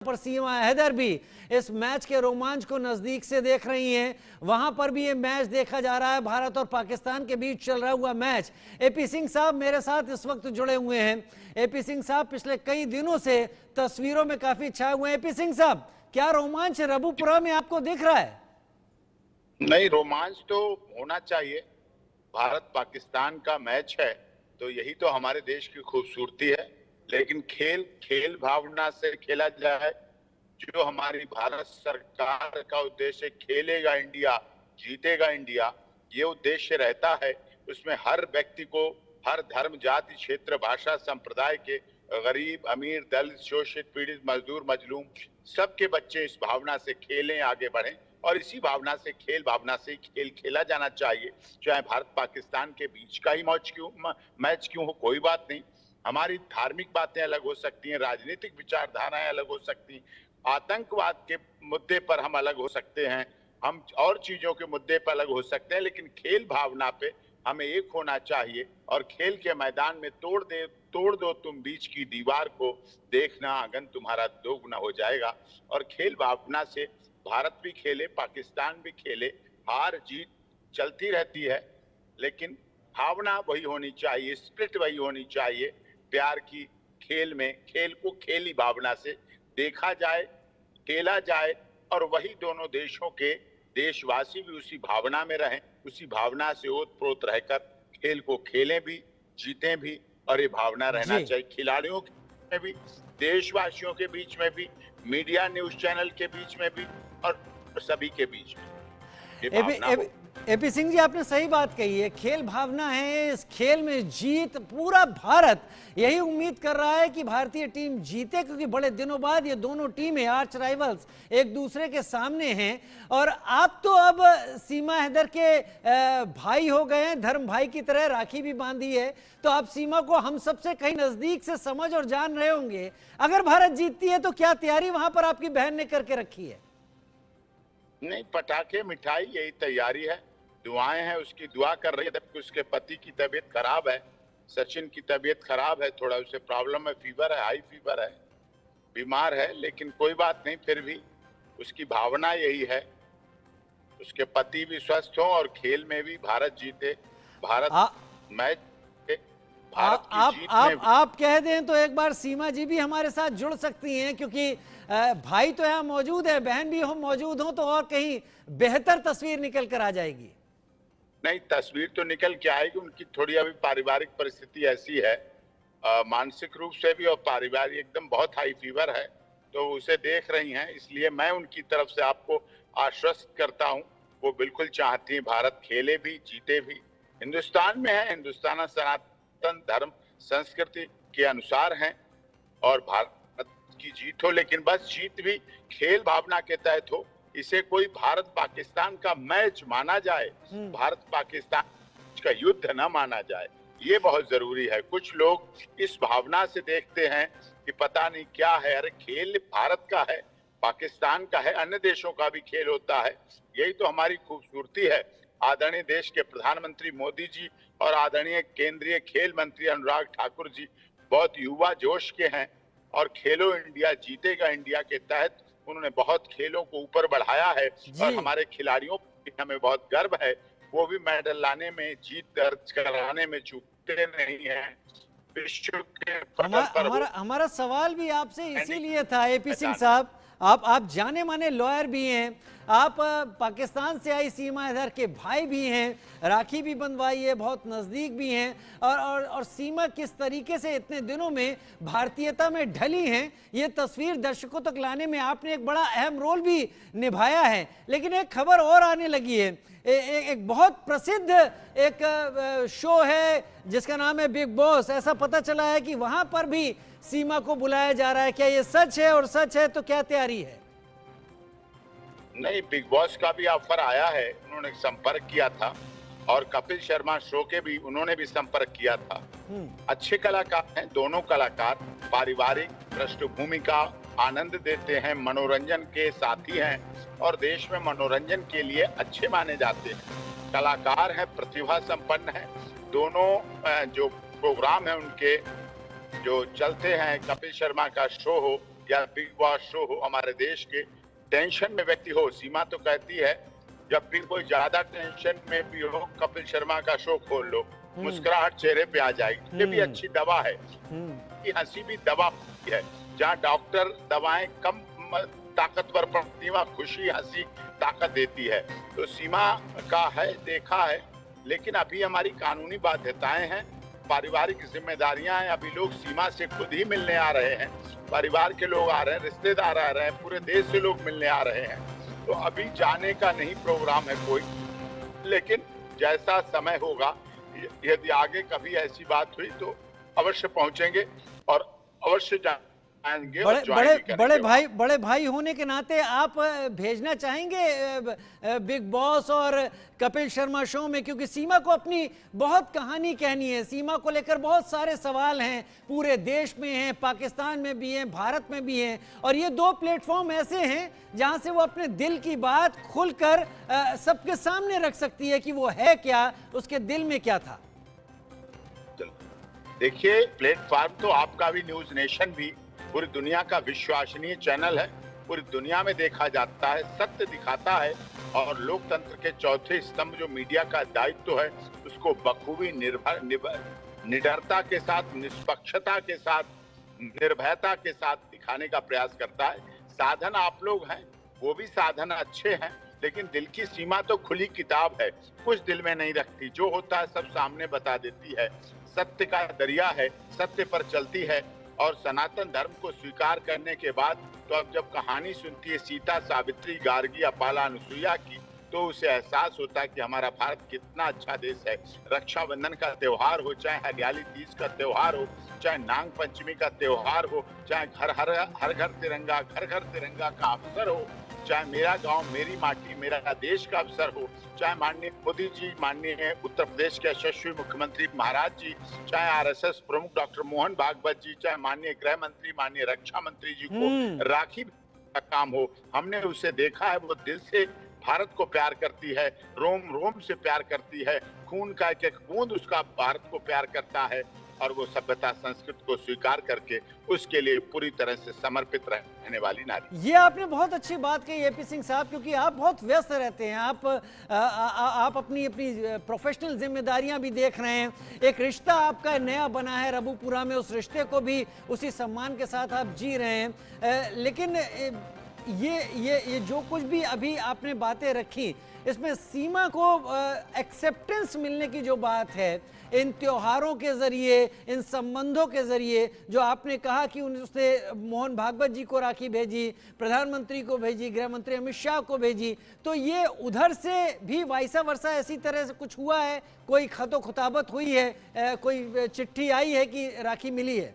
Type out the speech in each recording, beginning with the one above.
पर सीमा हैदर भी इस मैच के रोमांच को नजदीक से देख रही हैं। वहां पर भी ये मैच देखा जा रहा है, भारत और पाकिस्तान के बीच चल रहा हुआ मैच। एपी सिंह साहब मेरे साथ इस वक्त जुड़े हुए हैं। एपी सिंह साहब पिछले कई दिनों से तस्वीरों में काफी छाए हुए हैं। एपी सिंह साहब, क्या रोमांच रबुपुरा में आपको दिख रहा है? नहीं, रोमांच तो होना चाहिए। भारत पाकिस्तान का मैच है तो यही तो हमारे देश की खूबसूरती है। लेकिन खेल भावना से खेला जाए, जो हमारी भारत सरकार का उद्देश्य खेलेगा इंडिया, जीतेगा इंडिया, ये उद्देश्य रहता है। उसमें हर व्यक्ति को, हर धर्म, जाति, क्षेत्र, भाषा, संप्रदाय के, गरीब, अमीर, दलित, शोषित, पीड़ित, मजदूर, मजलूम, सबके बच्चे इस भावना से खेलें, आगे बढ़ें। और इसी भावना से, खेल भावना से खेल खेला जाना चाहिए। चाहे भारत पाकिस्तान के बीच का ही मैच क्यों हो, कोई बात नहीं। हमारी धार्मिक बातें अलग हो सकती हैं, राजनीतिक विचारधाराएं अलग हो सकती हैं, आतंकवाद के मुद्दे पर हम अलग हो सकते हैं, हम और चीजों के मुद्दे पर अलग हो सकते हैं, लेकिन खेल भावना पे हमें एक होना चाहिए। और खेल के मैदान में तोड़ दो तुम बीच की दीवार को, देखना आंगन तुम्हारा दोगुना हो जाएगा। और खेल भावना से भारत भी खेले, पाकिस्तान भी खेले, हार जीत चलती रहती है, लेकिन भावना वही होनी चाहिए, स्पिरिट वही होनी चाहिए। प्यार की खेल में, खेल को खेली भावना से देखा जाए, खेला जाए, और वही दोनों देशों के देशवासी भी उसी भावना में रहें, उसी भावना से ओतप्रोत रहकर खेल को खेलें भी, जीतें भी। और ये भावना रहना चाहिए खिलाड़ियों में भी, देशवासियों के बीच में भी, मीडिया न्यूज चैनल के बीच में भी, और सभी के बीच में। एपी सिंह जी, आपने सही बात कही है, खेल भावना है। इस खेल में जीत, पूरा भारत यही उम्मीद कर रहा है कि भारतीय टीम जीते, क्योंकि बड़े दिनों बाद ये दोनों टीमें, आर्च राइवल्स, एक दूसरे के सामने हैं। और आप तो अब सीमा हैदर के भाई हो गए हैं, धर्म भाई की तरह राखी भी बांधी है, तो आप सीमा को हम सबसे कहीं नजदीक से समझ और जान रहे होंगे। अगर भारत जीतती है तो क्या तैयारी वहां पर आपकी बहन ने करके रखी है? नहीं, पटाखे, मिठाई, यही तैयारी है। दुआएं हैं, उसकी दुआ कर रही है, जबकि उसके पति की तबीयत खराब है। सचिन की तबीयत खराब है, थोड़ा उसे प्रॉब्लम है, फीवर है, हाई फीवर है, बीमार है। लेकिन कोई बात नहीं, फिर भी उसकी भावना यही है, उसके पति भी स्वस्थ हो और खेल में भी भारत जीते। भारत मैच, आप कह दें तो एक बार सीमा जी भी हमारे साथ जुड़ सकती हैं, क्योंकि भाई तो यहाँ मौजूद है, बहन भी हम मौजूद हो तो और कहीं बेहतर तस्वीर निकल कर आ जाएगी। नहीं, तस्वीर तो निकल के आएगी। उनकी थोड़ी अभी पारिवारिक परिस्थिति ऐसी है, मानसिक रूप से भी और पारिवारिक, एकदम बहुत हाई फीवर है, तो उसे देख रही हैं। इसलिए मैं उनकी तरफ से आपको आश्वस्त करता हूं, वो बिल्कुल चाहती हैं भारत खेले भी, जीते भी। हिंदुस्तान में है, हिंदुस्तान सनातन धर्म संस्कृति के अनुसार है, और भारत की जीत हो, लेकिन बस जीत भी खेल भावना के तहत हो। इसे कोई भारत पाकिस्तान का मैच माना जाए, भारत पाकिस्तान का युद्ध न माना जाए, ये बहुत जरूरी है। कुछ लोग इस भावना से देखते हैं कि पता नहीं क्या है। अरे खेल भारत का है, पाकिस्तान का है, अन्य देशों का भी खेल होता है। यही तो हमारी खूबसूरती है। आदरणीय देश के प्रधानमंत्री मोदी जी और आदरणीय केंद्रीय खेल मंत्री अनुराग ठाकुर जी बहुत युवा जोश के हैं, और खेलो इंडिया, जीतेगा इंडिया के तहत उन्होंने बहुत खेलों को ऊपर बढ़ाया है। और हमारे खिलाड़ियों पर हमें बहुत गर्व है, वो भी मेडल लाने में, जीत दर्ज कराने में चूकते नहीं है। विश्व के हमारा सवाल भी आपसे इसीलिए था एपी सिंह साहब, आप जाने माने लॉयर भी हैं, आप पाकिस्तान से आई सीमा हैदर के भाई भी हैं, राखी भी बंधवाई है, बहुत नज़दीक भी हैं, और सीमा किस तरीके से इतने दिनों में भारतीयता में ढली हैं, ये तस्वीर दर्शकों तक लाने में आपने एक बड़ा अहम रोल भी निभाया है। लेकिन एक खबर और आने लगी है, एक बहुत प्रसिद्ध एक शो है जिसका नाम है बिग बॉस। ऐसा पता चला है कि वहां पर भी सीमा को बुलाया जा रहा है, क्या ये सच है? और सच है तो क्या तैयारी है? नहीं, बिग बॉस का भी ऑफर आया है, उन्होंने संपर्क किया था, और कपिल शर्मा शो के भी उन्होंने भी संपर्क किया था। अच्छे कलाकार हैं दोनों कलाकार, पारिवारिक पृष्ठभूमि का आनंद देते हैं, मनोरंजन के साथी हैं, और देश में मनोरंजन के लिए अच्छे माने जाते हैं। कलाकार हैं, प्रतिभा संपन्न हैं। दोनों जो प्रोग्राम है उनके जो चलते हैं, कपिल शर्मा का शो हो या बिग बॉस शो हो हमारे देश के, टेंशन में व्यक्ति हो, सीमा तो कहती है जब भी कोई ज्यादा टेंशन में भी हो कपिल शर्मा का शो खोल लो, मुस्कुराहट चेहरे पे आ जाएगी। ये भी अच्छी दवा है। ये हंसी भी दवा है। जहाँ डॉक्टर दवाएं कम ताकतवर पड़ती है, वहाँ खुशी हंसी ताकत देती है। तो सीमा का है, देखा है, लेकिन अभी हमारी कानूनी बाध्यताएं हैं, पारिवारिक जिम्मेदारियां हैं। अभी लोग सीमा से खुद ही मिलने आ रहे हैं, परिवार के लोग आ रहे हैं, रिश्तेदार आ रहे हैं, पूरे देश से लोग मिलने आ रहे हैं। तो अभी जाने का नहीं प्रोग्राम है कोई, लेकिन जैसा समय होगा, यदि आगे कभी ऐसी बात हुई तो अवश्य पहुंचेंगे और अवश्य जाएंगे। बड़े भाई होने के नाते आप भेजना चाहेंगे बिग बॉस और कपिल शर्मा शो में, क्योंकि सीमा को अपनी बहुत कहानी कहनी है, सीमा को लेकर बहुत सारे सवाल हैं, पूरे देश में हैं, पाकिस्तान में भी हैं, भारत में भी हैं, और ये दो प्लेटफॉर्म ऐसे हैं जहां से वो अपने दिल की बात खुलकर सबके सामने रख सकती है कि वो है क्या, उसके दिल में क्या था। देखिए, प्लेटफॉर्म तो आपका भी, न्यूज नेशन भी पूरी दुनिया का विश्वसनीय चैनल है, पूरी दुनिया में देखा जाता है, सत्य दिखाता है, और लोकतंत्र के चौथे स्तंभ जो मीडिया का दायित्व है उसको बखूबी निडरता के साथ, निष्पक्षता के साथ, निर्भयता के साथ दिखाने का प्रयास करता है। साधन आप लोग हैं, वो भी साधन अच्छे हैं, लेकिन दिल की सीमा तो खुली किताब है, कुछ दिल में नहीं रखती, जो होता है सब सामने बता देती है। सत्य का दरिया है, सत्य पर चलती है, और सनातन धर्म को स्वीकार करने के बाद तो अब जब कहानी सुनती है सीता, सावित्री, गार्गी, अपाला, अनुसुईया की, तो उसे एहसास होता है कि हमारा भारत कितना अच्छा देश है। रक्षाबंधन का त्योहार हो, चाहे हरियाली तीज का त्योहार हो, चाहे नाग पंचमी का त्योहार हो, चाहे हर घर तिरंगा, घर घर तिरंगा का अवसर हो, चाहे मेरा गांव मेरी माटी मेरा देश का अवसर हो, चाहे माननीय मोदी जी, माननीय उत्तर प्रदेश के यशस्वी मुख्यमंत्री महाराज जी, चाहे आरएसएस प्रमुख डॉक्टर मोहन भागवत जी, चाहे माननीय गृह मंत्री, माननीय रक्षा मंत्री जी को राखी का काम हो, हमने उसे देखा है, वो दिल से भारत को प्यार करती है, रोम रोम से प्यार करती है, खून का एक एक बूंद उसका भारत को प्यार करता है, और वो सभ्यता संस्कृति को स्वीकार करके उसके लिए पूरी तरह से समर्पित रहने वाली नारी। ये आपने बहुत अच्छी बात कही एपी सिंह साहब, क्योंकि आप बहुत व्यस्त रहते हैं, आप अपनी प्रोफेशनल जिम्मेदारियां भी देख रहे हैं, एक रिश्ता आपका नया बना है रबुपुरा में, उस रिश्ते को भी उसी सम्मान के साथ आप जी रहे हैं। लेकिन ये जो कुछ भी अभी आपने बातें रखी, इसमें सीमा को एक्सेप्टेंस मिलने की जो बात है, इन त्योहारों के जरिए, इन संबंधों के जरिए, जो आपने कहा कि उसने मोहन भागवत जी को राखी भेजी, प्रधानमंत्री को भेजी, गृह मंत्री अमित शाह को भेजी, तो ये उधर से भी वाइसा वर्षा ऐसी तरह से कुछ हुआ है? कोई खतो खुताबत हुई है, कोई चिट्ठी आई है कि राखी मिली है?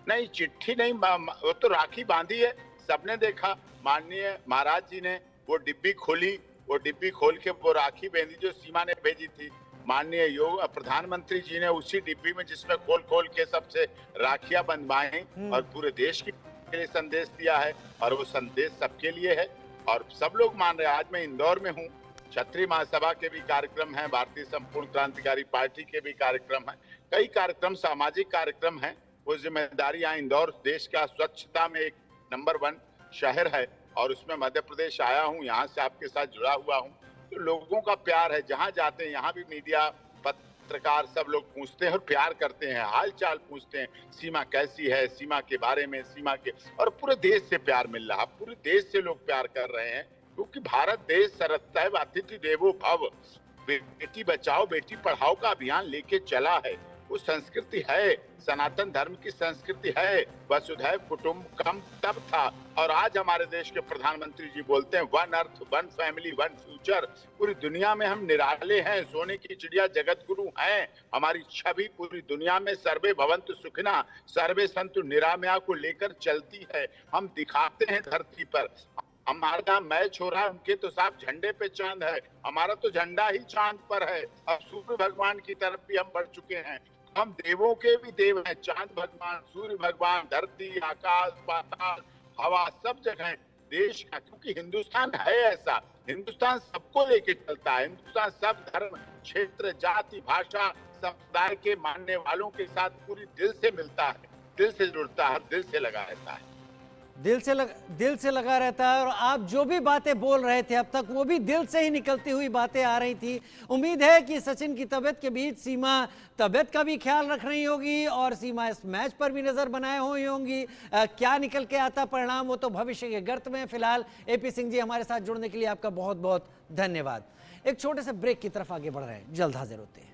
नहीं, चिट्ठी नहीं, वो तो राखी बांधी है, सबने देखा। माननीय महाराज जी ने वो डिब्बी खोली, वो डिब्बी खोल के वो राखी बांधी जो सीमा ने भेजी थी। माननीय प्रधानमंत्री जी ने उसी डिब्बी में, जिसमें खोल खोल के सबसे राखियां बंधवाई और पूरे देश के लिए संदेश दिया है, और वो संदेश सबके लिए है और सब लोग मान रहे हैं। आज मैं इंदौर में हूँ, क्षत्रिय महासभा के भी कार्यक्रम है, भारतीय संपूर्ण क्रांतिकारी पार्टी के भी कार्यक्रम है, कई कार्यक्रम, सामाजिक कार्यक्रम है। वो जिम्मेदारी यहाँ इंदौर देश का स्वच्छता में एक नंबर 1 शहर है, और उसमें मध्य प्रदेश आया हूँ, यहाँ से आपके साथ जुड़ा हुआ हूँ। तो लोगों का प्यार है, जहाँ जाते हैं यहाँ भी मीडिया, पत्रकार सब लोग पूछते हैं और प्यार करते हैं, हाल चाल पूछते हैं, सीमा कैसी है, सीमा के बारे में, सीमा के, और पूरे देश से प्यार मिल रहा, पूरे देश से लोग प्यार कर रहे हैं, क्योंकि भारत देश सर्वदैव अतिथि देवो भव, बेटी बचाओ बेटी पढ़ाओ का अभियान लेके चला है। वो संस्कृति है, सनातन धर्म की संस्कृति है, वसुधैव कुटुंबकम तब था, और आज हमारे देश के प्रधानमंत्री जी बोलते हैं 1 अर्थ 1 फैमिली 1 फ्यूचर। पूरी दुनिया में हम निराले हैं, सोने की चिड़िया जगत गुरु हैं, हमारी छवि पूरी दुनिया में सर्वे भवन्तु सुखिनः, सर्वे सन्तु निरामया को लेकर चलती है। हम दिखाते हैं धरती पर, हमारा यहाँ मैच हो रहा है, उनके तो साफ झंडे पे चांद है, हमारा तो झंडा ही चांद पर है। अब सूर्य भगवान की तरफ भी हम बढ़ चुके हैं, हम देवों के भी देव हैं, चांद भगवान, सूर्य भगवान, धरती, आकाश, पाताल, हवा, सब जगह देश का, क्योंकि हिंदुस्तान है ऐसा, हिंदुस्तान सबको लेके चलता है, हिंदुस्तान सब धर्म, क्षेत्र, जाति, भाषा, समुदाय के मानने वालों के साथ पूरी दिल से मिलता है, दिल से जुड़ता है, दिल से लगा रहता है। दिल से लगा रहता है, और आप जो भी बातें बोल रहे थे अब तक वो भी दिल से ही निकलती हुई बातें आ रही थी। उम्मीद है कि सचिन की तबीयत के बीच सीमा तबीयत का भी ख्याल रख रही होगी और सीमा इस मैच पर भी नजर बनाए हुई होंगी। क्या निकल के आता परिणाम वो तो भविष्य के गर्त में। फिलहाल एपी सिंह जी हमारे साथ जुड़ने के लिए आपका बहुत बहुत धन्यवाद। एक छोटे से ब्रेक की तरफ आगे बढ़ रहे हैं, जल्द हाजिर होते हैं।